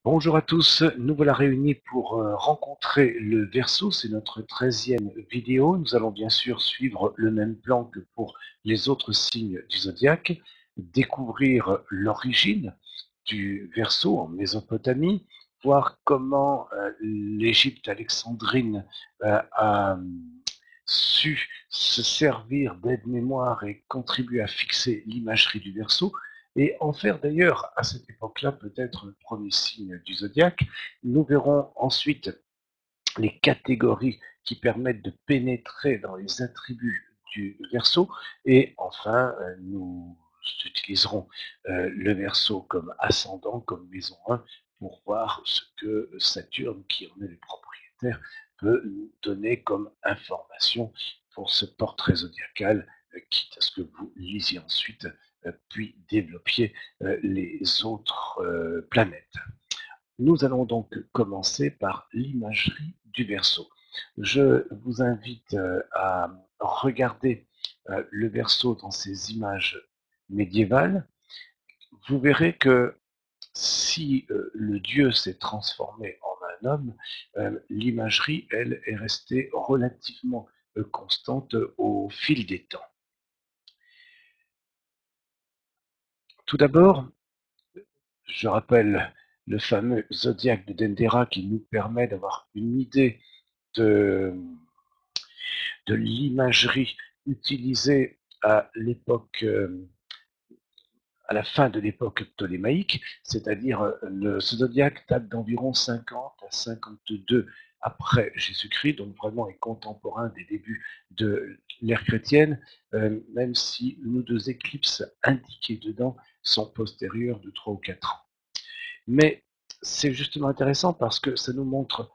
Bonjour à tous, nous voilà réunis pour rencontrer le Verseau, c'est notre 13e vidéo. Nous allons bien sûr suivre le même plan que pour les autres signes du zodiaque, découvrir l'origine du Verseau en Mésopotamie, voir comment l'Égypte alexandrine a su se servir d'aide-mémoire et contribuer à fixer l'imagerie du Verseau, et en faire d'ailleurs à cette époque-là peut-être le premier signe du zodiaque. Nous verrons ensuite les catégories qui permettent de pénétrer dans les attributs du Verseau, et enfin nous utiliserons le Verseau comme ascendant, comme maison 1, pour voir ce que Saturne, qui en est le propriétaire, peut nous donner comme information pour ce portrait zodiacal, quitte à ce que vous lisiez ensuite, puis développiez les autres planètes. Nous allons donc commencer par l'imagerie du Verseau. Je vous invite à regarder le Verseau dans ses images médiévales. Vous verrez que si le dieu s'est transformé en un homme, l'imagerie, elle, est restée relativement constante au fil des temps. Tout d'abord, je rappelle le fameux zodiaque de Dendera qui nous permet d'avoir une idée de, de l'imagerie utilisée à l'époque, à la fin de l'époque ptolémaïque, c'est-à-dire ce zodiaque date d'environ 50 à 52 après Jésus-Christ, donc vraiment est contemporain des débuts de l'ère chrétienne, même si une ou deux éclipses indiquées dedans sont postérieures de 3 ou 4 ans. Mais c'est justement intéressant parce que ça nous montre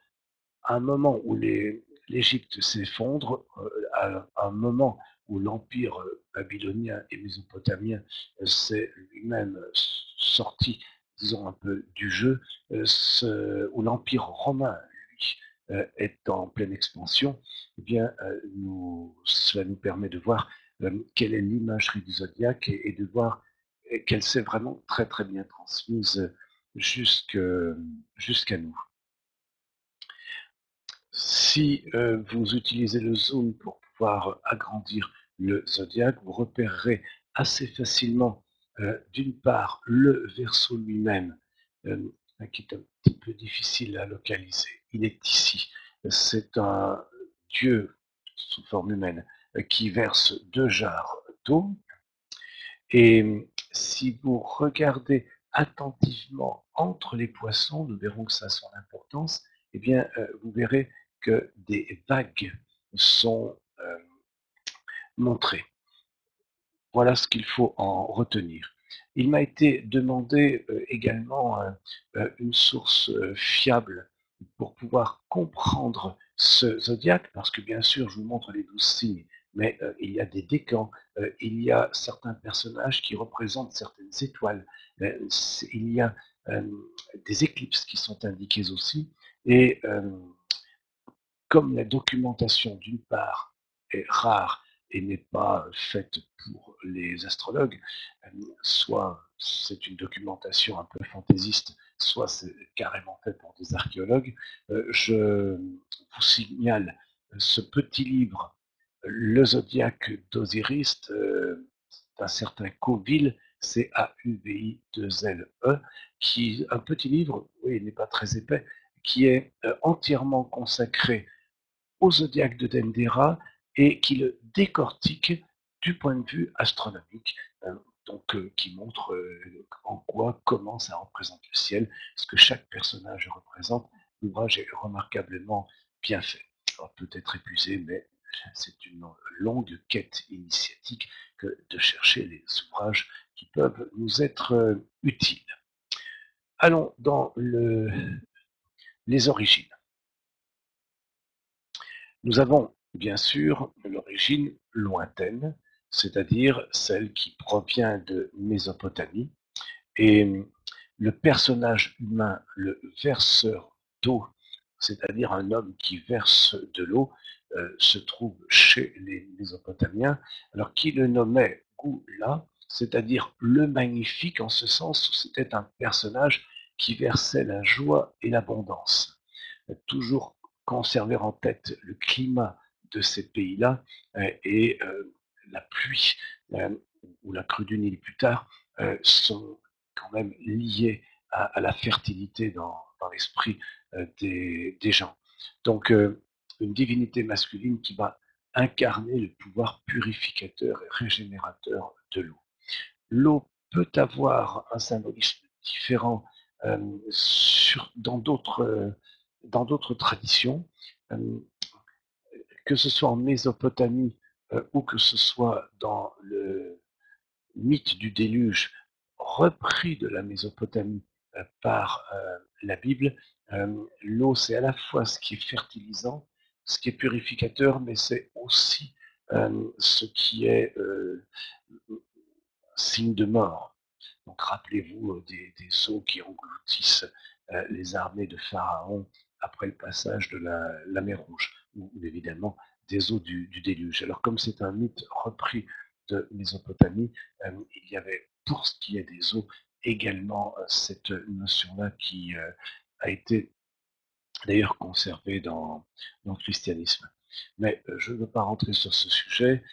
un moment où l'Égypte s'effondre, à un moment où l'empire babylonien et mésopotamien s'est lui-même sorti, disons, un peu du jeu, où l'empire romain, lui, est en pleine expansion, eh bien, cela nous permet de voir quelle est l'imagerie du zodiaque et de voir qu'elle s'est vraiment très très bien transmise jusqu'à nous. Si vous utilisez le zoom pour pouvoir agrandir le zodiaque, vous repérerez assez facilement, d'une part, le Verseau lui-même, euh, qui est un petit peu difficile à localiser. Il est ici. C'est un dieu sous forme humaine qui verse 2 jarres d'eau. Et si vous regardez attentivement entre les poissons, nous verrons que ça a son importance, eh bien, vous verrez que des vagues sont montrées. Voilà ce qu'il faut en retenir. Il m'a été demandé également une source fiable pour pouvoir comprendre ce zodiaque, parce que bien sûr, je vous montre les 12 signes, mais il y a des décans, il y a certains personnages qui représentent certaines étoiles, il y a euh, des éclipses qui sont indiquées aussi, et comme la documentation, d'une part, est rare et n'est pas faite pour les astrologues, soit c'est une documentation un peu fantaisiste, soit c'est carrément fait pour des archéologues, je vous signale ce petit livre, Le Zodiaque d'Osiris, d'un certain Coville, Cauvi2Le, qui un petit livre, oui, il n'est pas très épais, qui est entièrement consacré au zodiaque de Dendera et qui le décortique du point de vue astronomique, donc qui montre en quoi, comment ça représente le ciel, ce que chaque personnage représente. L'ouvrage est remarquablement bien fait. Alors, peut-être épuisé, mais c'est une longue quête initiatique que de chercher les ouvrages qui peuvent nous être utiles. Allons dans les origines. Nous avons bien sûr l'origine lointaine, c'est-à-dire celle qui provient de Mésopotamie, et le personnage humain, le verseur d'eau, c'est-à-dire un homme qui verse de l'eau, se trouve chez les Mésopotamiens, alors qui le nommait Gula, c'est-à-dire le magnifique, en ce sens où c'était un personnage qui versait la joie et l'abondance. Toujours conserver en tête le climat de ces pays-là et la pluie ou la crue du Nil plus tard sont quand même liées à la fertilité dans l'esprit des gens. Donc, une divinité masculine qui va incarner le pouvoir purificateur et régénérateur de l'eau. L'eau peut avoir un symbolisme différent dans d'autres traditions, euh, que ce soit en Mésopotamie ou que ce soit dans le mythe du déluge repris de la Mésopotamie par la Bible. L'eau, c'est à la fois ce qui est fertilisant, ce qui est purificateur, mais c'est aussi ce qui est signe de mort. Donc rappelez-vous des eaux qui engloutissent les armées de Pharaon après le passage de la mer Rouge, ou évidemment des eaux du déluge. Alors comme c'est un mythe repris de Mésopotamie, il y avait pour ce qui est des eaux également cette notion-là qui a été d'ailleurs conservée dans le christianisme. Mais je ne veux pas rentrer sur ce sujet.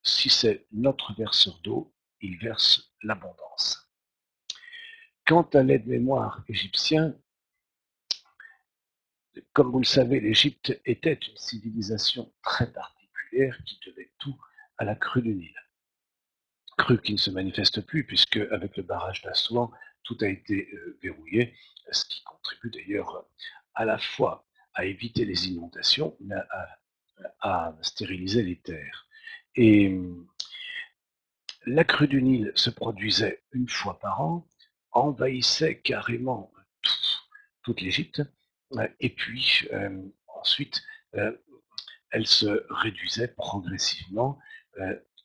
Si c'est notre verseur d'eau, il verse l'abondance. Quant à l'aide-mémoire égyptien, comme vous le savez, l'Égypte était une civilisation très particulière qui devait tout à la crue du Nil. Crue qui ne se manifeste plus puisque avec le barrage d'Assouan, tout a été verrouillé, ce qui contribue d'ailleurs à la fois à éviter les inondations, mais à stériliser les terres. Et la crue du Nil se produisait une fois par an, envahissait carrément toute l'Égypte, et puis ensuite elle se réduisait progressivement.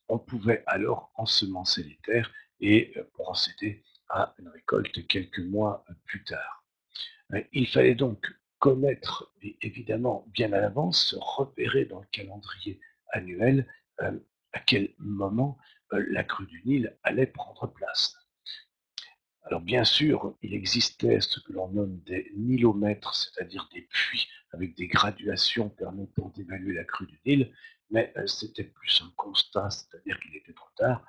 On pouvait alors ensemencer les terres et procéder à une récolte quelques mois plus tard. Il fallait donc connaître, évidemment bien à l'avance, se repérer dans le calendrier annuel à quel moment la crue du Nil allait prendre place. Alors bien sûr, il existait ce que l'on nomme des nilomètres, c'est-à-dire des puits avec des graduations permettant d'évaluer la crue du Nil, mais c'était plus un constat, c'est-à-dire qu'il était trop tard,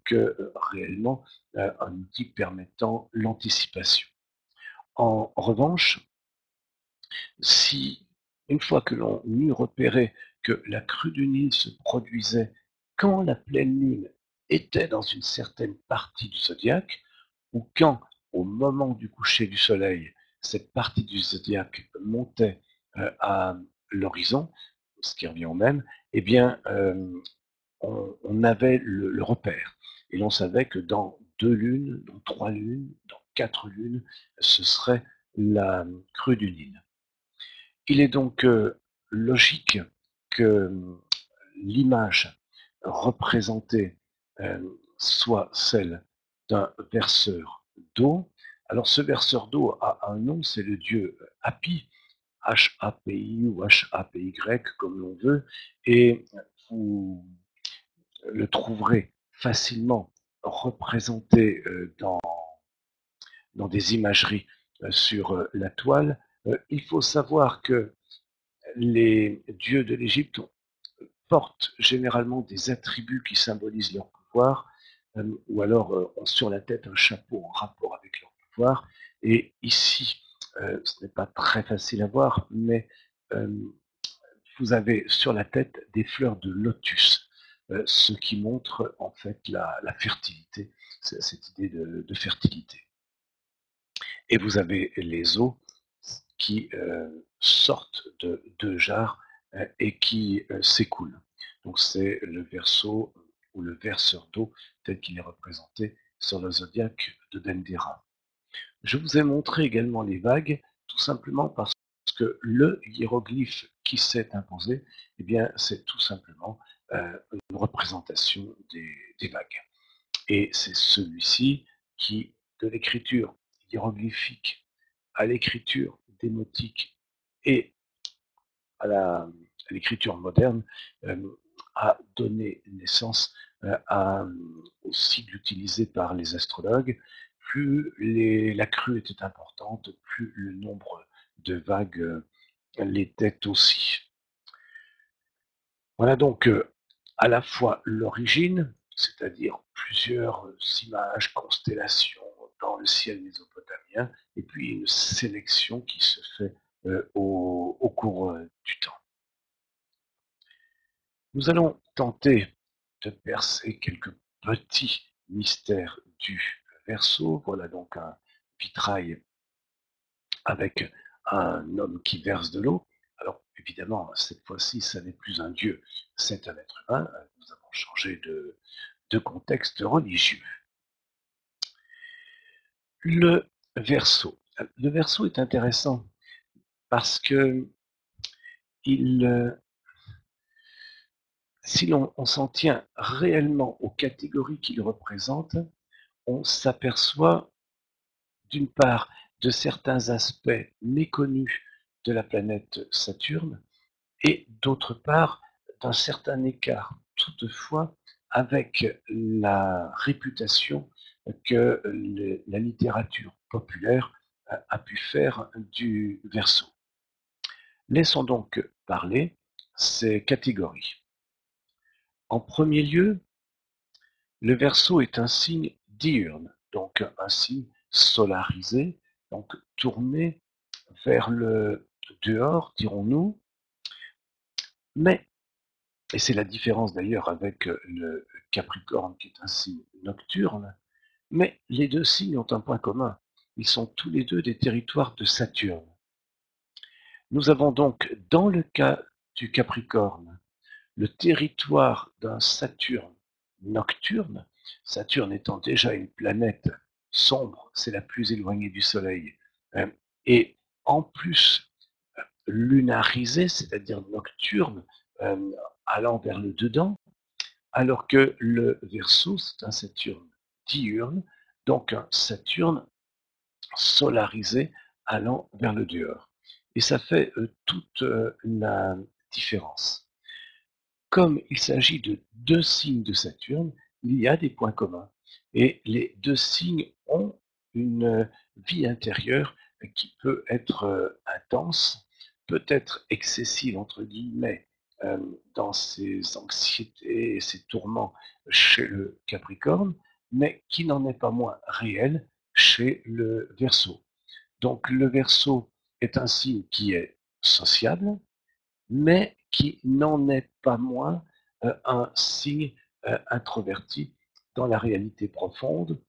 que réellement un outil permettant l'anticipation. En revanche, si, une fois que l'on eut repéré que la crue du Nil se produisait quand la pleine lune était dans une certaine partie du zodiaque, ou quand, au moment du coucher du soleil, cette partie du zodiaque montait à l'horizon, ce qui revient au même, eh bien, on avait le repère. Et l'on savait que dans 2 lunes, dans 3 lunes, dans 4 lunes, ce serait la crue du Nil. Il est donc logique que l'image représentée soit celle d'un verseur d'eau. Alors ce verseur d'eau a un nom, c'est le dieu Hapi, H-A-P-I ou H-A-P-Y comme l'on veut, et vous le trouverez facilement représenté dans des imageries sur la toile. Il faut savoir que les dieux de l'Égypte portent généralement des attributs qui symbolisent leur pouvoir, ou alors ont sur la tête un chapeau en rapport avec leur pouvoir. Et ici, ce n'est pas très facile à voir, mais euh, vous avez sur la tête des fleurs de lotus, ce qui montre en fait la fertilité, cette idée de fertilité. Et vous avez les eaux qui sortent de deux jarres et qui s'écoulent. Donc c'est le verso ou le verseur d'eau tel qu'il est représenté sur le zodiaque de Dendera. Je vous ai montré également les vagues, tout simplement parce que le hiéroglyphe qui s'est imposé, eh bien, c'est tout simplement une représentation des vagues. Et c'est celui-ci qui, de l'écriture hiéroglyphique à l'écriture démotique et à l'écriture moderne, a donné naissance au sigle utilisé par les astrologues, plus la crue était importante, plus le nombre de vagues l'était aussi. Voilà donc à la fois l'origine, c'est-à-dire plusieurs images, constellations dans le ciel mésopotamien, et puis une sélection qui se fait au cours du temps. Nous allons tenter de percer quelques petits mystères du Verseau. Voilà donc un vitrail avec un homme qui verse de l'eau. Alors évidemment, cette fois-ci, ça n'est plus un dieu, c'est un être humain. Nous avons changé de contexte religieux. Le Verseau. Le Verseau est intéressant parce que si l'on s'en tient réellement aux catégories qu'il représente, on s'aperçoit d'une part de certains aspects méconnus de la planète Saturne et d'autre part d'un certain écart toutefois avec la réputation que la littérature populaire a pu faire du Verseau. Laissons donc parler ces catégories. En premier lieu, le Verseau est un signe diurne, donc un signe solarisé, donc tourné vers le dehors, dirons-nous, mais, et c'est la différence d'ailleurs avec le Capricorne qui est un signe nocturne, mais les deux signes ont un point commun, ils sont tous les deux des territoires de Saturne. Nous avons donc, dans le cas du Capricorne, le territoire d'un Saturne nocturne, Saturne étant déjà une planète sombre, c'est la plus éloignée du Soleil, et en plus lunarisée, c'est-à-dire nocturne, allant vers le dedans, alors que le Verseau, c'est un Saturne diurne, donc un Saturne solarisé allant vers le dehors. Et ça fait toute la différence. Comme il s'agit de deux signes de Saturne, il y a des points communs. Et les deux signes ont une vie intérieure qui peut être intense, peut être excessive, entre guillemets, dans ses anxiétés et ses tourments chez le Capricorne, mais qui n'en est pas moins réelle chez le Verseau. Donc le Verseau est un signe qui est sociable, mais qui n'en est pas moins un signe introverti dans la réalité profonde,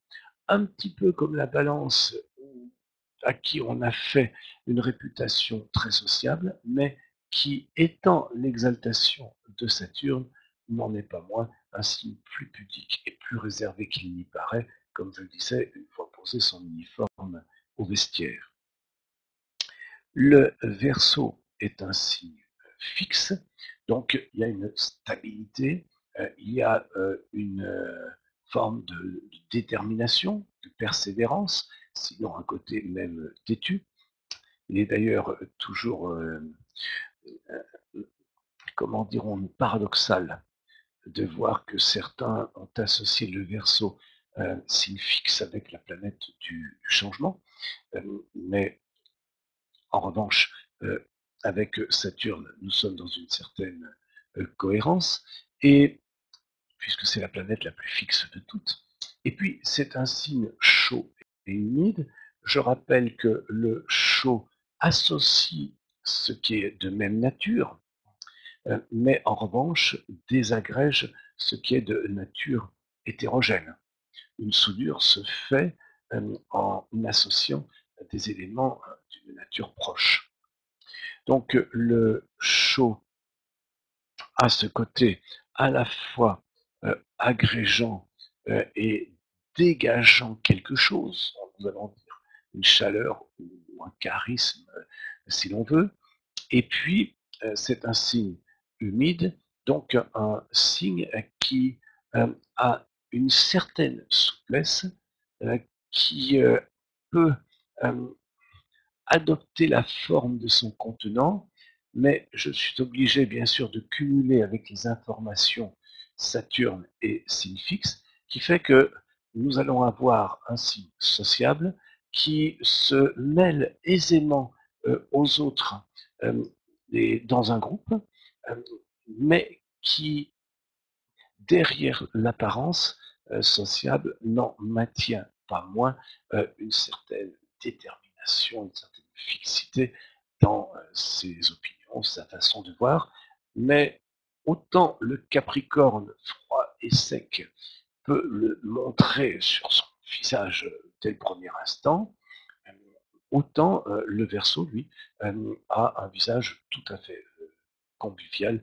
un petit peu comme la balance à qui on a fait une réputation très sociable, mais qui, étant l'exaltation de Saturne, n'en est pas moins un signe plus pudique et plus réservé qu'il n'y paraît, comme je le disais, une fois posé son uniforme au vestiaire. Le Verseau est un signe fixe, donc il y a une stabilité, il y a une forme de détermination, de persévérance, sinon un côté même têtu. Il est d'ailleurs toujours, comment dirons-nous, paradoxal de voir que certains ont associé le Verseau, signe fixe, avec la planète du changement, mais en revanche, avec Saturne, nous sommes dans une certaine cohérence, et puisque c'est la planète la plus fixe de toutes. Et puis, c'est un signe chaud et humide. Je rappelle que le chaud associe ce qui est de même nature, mais en revanche désagrège ce qui est de nature hétérogène. Une soudure se fait en associant des éléments d'une nature proche. Donc le chaud a ce côté à la fois agrégeant et dégageant quelque chose, nous allons dire une chaleur ou un charisme si l'on veut, et puis c'est un signe humide, donc un signe qui a une certaine souplesse, qui peut adopter la forme de son contenant, mais je suis obligé bien sûr de cumuler avec les informations Saturne et signe fixe, qui fait que nous allons avoir un signe sociable qui se mêle aisément aux autres dans un groupe, euh, mais qui, derrière l'apparence sociable, n'en maintient pas moins une certaine détermination, une certaine fixité dans ses opinions, sa façon de voir. Mais autant le Capricorne froid et sec peut le montrer sur son visage dès le premier instant, euh, autant le Verseau, lui, a un visage tout à fait convivial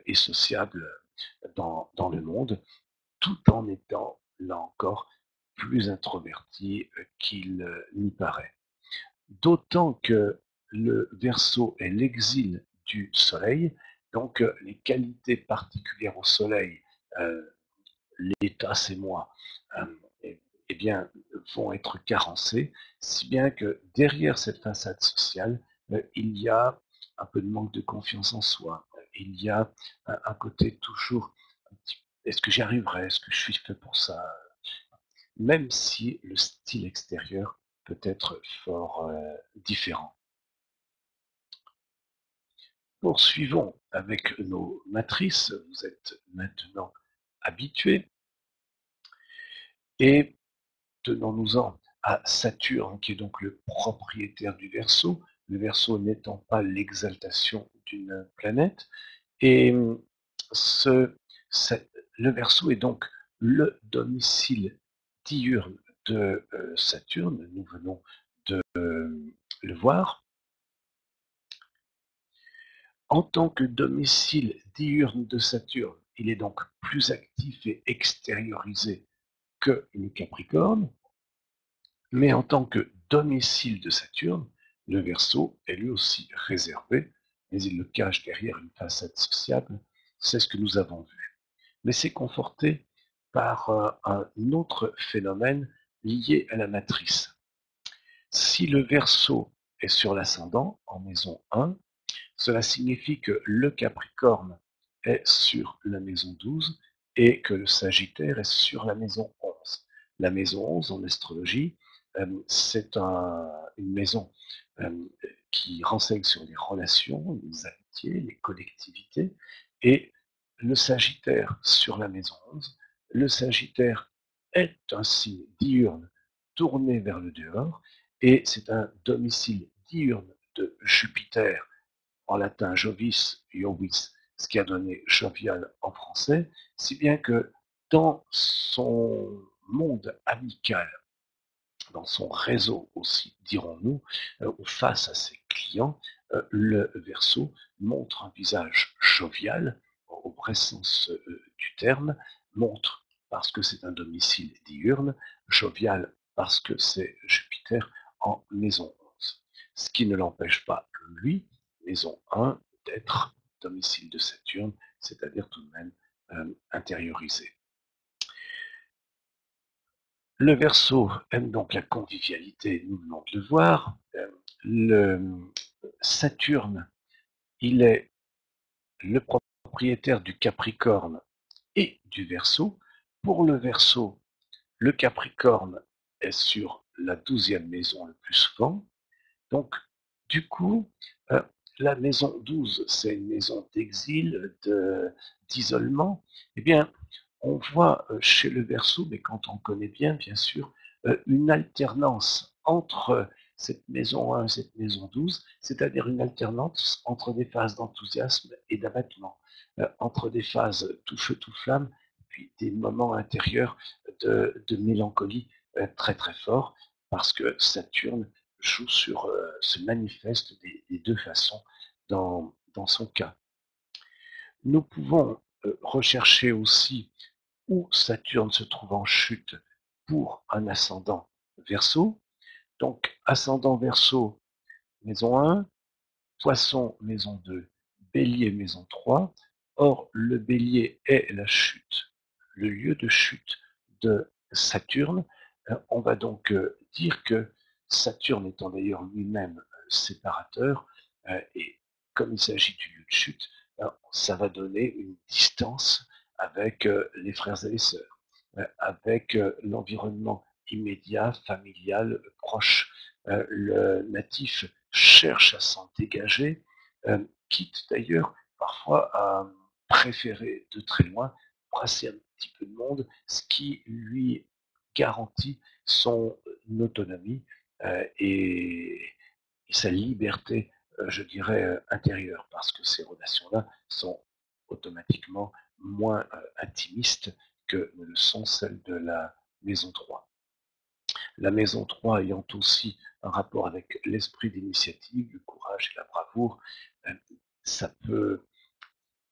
et sociable dans le monde, tout en étant, là encore, plus introverti qu'il n'y paraît. D'autant que le Verseau est l'exil du Soleil, donc les qualités particulières au Soleil, euh, l'État c'est moi, euh, eh bien, vont être carencées, si bien que derrière cette façade sociale, il y a un peu de manque de confiance en soi, il y a un côté toujours, est-ce que j'y arriverai, est-ce que je suis fait pour ça, même si le style extérieur peut être fort différent. Poursuivons avec nos matrices, vous êtes maintenant habitués, et tenons-nous-en à Saturne, qui est donc le propriétaire du Verseau, le Verseau n'étant pas l'exaltation d'une planète. Et ce, le Verseau est donc le domicile diurne de Saturne, nous venons de le voir. En tant que domicile diurne de Saturne, il est donc plus actif et extériorisé que le Capricorne. Mais en tant que domicile de Saturne, le Verseau est lui aussi réservé, mais il le cache derrière une façade sociable. C'est ce que nous avons vu. Mais c'est conforté par un autre phénomène lié à la matrice. Si le Verseau est sur l'ascendant, en maison 1, cela signifie que le Capricorne est sur la maison 12 et que le Sagittaire est sur la maison 11. La maison 11 en astrologie, c'est une maison qui renseigne sur les relations, les amitiés, les collectivités, et le Sagittaire sur la maison 11. Le Sagittaire est un signe diurne tourné vers le dehors, et c'est un domicile diurne de Jupiter, en latin Jovis, Jovis, ce qui a donné jovial en français, si bien que dans son monde amical, dans son réseau aussi, dirons-nous, ou face à ses clients, le Verseau montre un visage jovial, au vrai sens du terme, montre parce que c'est un domicile diurne, jovial parce que c'est Jupiter en maison 11. Ce qui ne l'empêche pas, lui, maison 1, d'être domicile de Saturne, c'est-à-dire tout de même intériorisé. Le Verseau aime donc la convivialité, nous venons de le voir. Le Saturne, il est le propriétaire du Capricorne et du Verseau. Pour le Verseau, le Capricorne est sur la 12e maison le plus souvent. Donc, du coup, euh, la maison 12, c'est une maison d'exil, d'isolement. Eh bien, on voit chez le Verseau, mais quand on connaît bien, bien sûr, une alternance entre cette maison 1 et cette maison 12, c'est-à-dire une alternance entre des phases d'enthousiasme et d'abattement, entre des phases tout feu, tout flamme, puis des moments intérieurs de mélancolie très très forts, parce que Saturne joue sur, se manifeste des deux façons dans son cas. Nous pouvons rechercher aussi où Saturne se trouve en chute pour un ascendant Verseau. Donc, ascendant Verseau, maison 1, Poisson, maison 2, Bélier, maison 3. Or, le Bélier est la chute, le lieu de chute de Saturne. On va donc dire que Saturne étant d'ailleurs lui-même séparateur, et comme il s'agit du lieu de chute, ça va donner une distance avec les frères et les sœurs. avec l'environnement immédiat, familial, proche. Le natif cherche à s'en dégager, quitte d'ailleurs parfois à préférer de très loin brasser un petit peu de monde, ce qui lui garantit son autonomie et sa liberté, je dirais, intérieure, parce que ces relations-là sont automatiquement moins intimistes que ne le sont celles de la maison 3. La maison 3 ayant aussi un rapport avec l'esprit d'initiative, le courage et la bravoure, euh, ça peut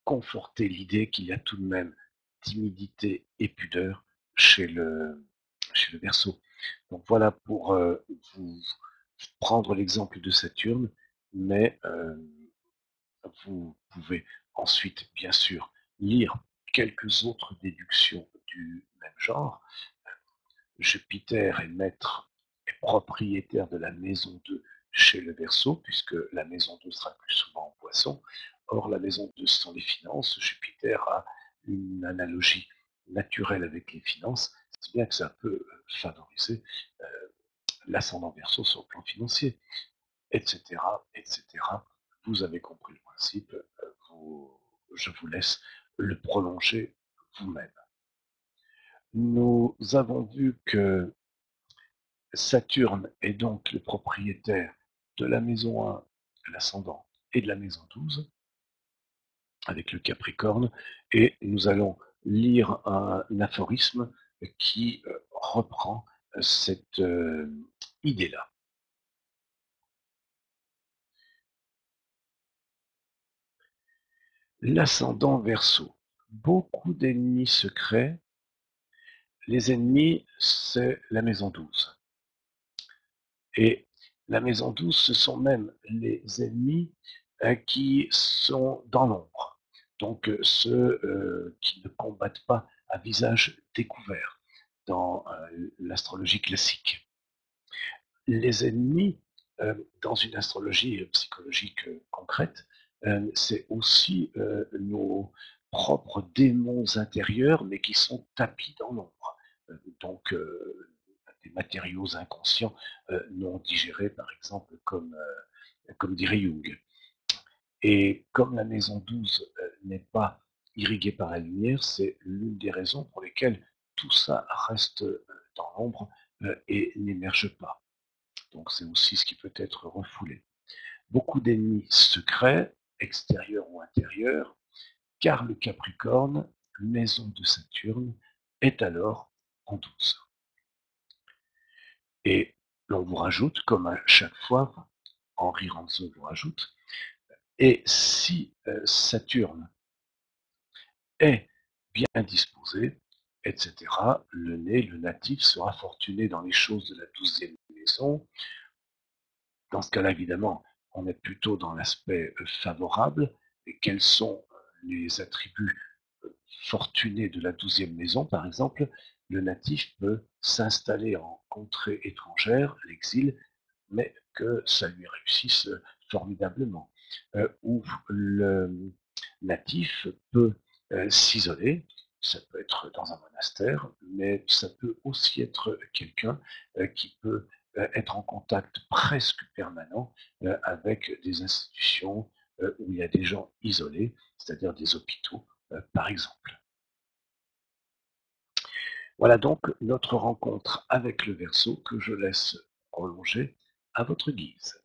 conforter l'idée qu'il y a tout de même timidité et pudeur chez le Verseau. Donc voilà pour vous prendre l'exemple de Saturne, mais vous pouvez ensuite, bien sûr, lire quelques autres déductions du même genre. Jupiter est maître et propriétaire de la maison 2 chez le Verseau, puisque la maison 2 sera plus souvent en Poisson. Or, la maison 2, ce sont les finances. Jupiter a une analogie naturelle avec les finances, si bien que ça peut favoriser euh, l'ascendant Verseau sur le plan financier, etc., etc. Vous avez compris le principe. Je vous laisse le prolonger vous-même. Nous avons vu que Saturne est donc le propriétaire de la maison 1, l'ascendant, et de la maison 12, avec le Capricorne, et nous allons lire un aphorisme qui reprend cette idée-là. L'ascendant Verseau. Beaucoup d'ennemis secrets. Les ennemis, c'est la maison 12. Et la maison 12, ce sont même les ennemis qui sont dans l'ombre, donc ceux qui ne combattent pas à visage découvert dans l'astrologie classique. Les ennemis, dans une astrologie psychologique concrète, c'est aussi nos propres démons intérieurs, mais qui sont tapis dans l'ombre. Donc, des matériaux inconscients non digérés, par exemple, comme dirait Jung. Et comme la maison 12 n'est pas irriguée par la lumière, c'est l'une des raisons pour lesquelles tout ça reste dans l'ombre et n'émerge pas. Donc c'est aussi ce qui peut être refoulé. Beaucoup d'ennemis secrets, extérieurs ou intérieurs, car le Capricorne, maison de Saturne, est alors en 12. Et l'on vous rajoute, comme à chaque fois, Henri Ranzo vous rajoute, et si Saturne est bien disposé, etc., le né, le natif, sera fortuné dans les choses de la 12e maison. Dans ce cas-là, évidemment, on est plutôt dans l'aspect favorable. Et quels sont les attributs fortunés de la 12e maison? Par exemple, le natif peut s'installer en contrée étrangère, l'exil, mais que ça lui réussisse formidablement. Ou le natif peut s'isoler, ça peut être dans un monastère, mais ça peut aussi être quelqu'un qui peut être en contact presque permanent avec des institutions où il y a des gens isolés, c'est-à-dire des hôpitaux, par exemple. Voilà donc notre rencontre avec le Verseau que je laisse prolonger à votre guise.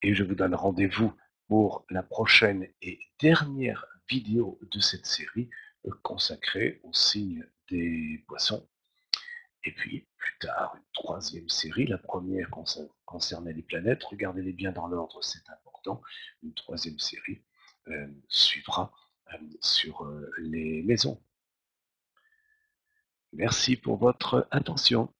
Et je vous donne rendez-vous pour la prochaine et dernière vidéo de cette série consacrée au signe des poissons. Et puis, plus tard, une troisième série. La première concernait les planètes. Regardez-les bien dans l'ordre, c'est important. Une troisième série suivra sur les maisons. Merci pour votre attention.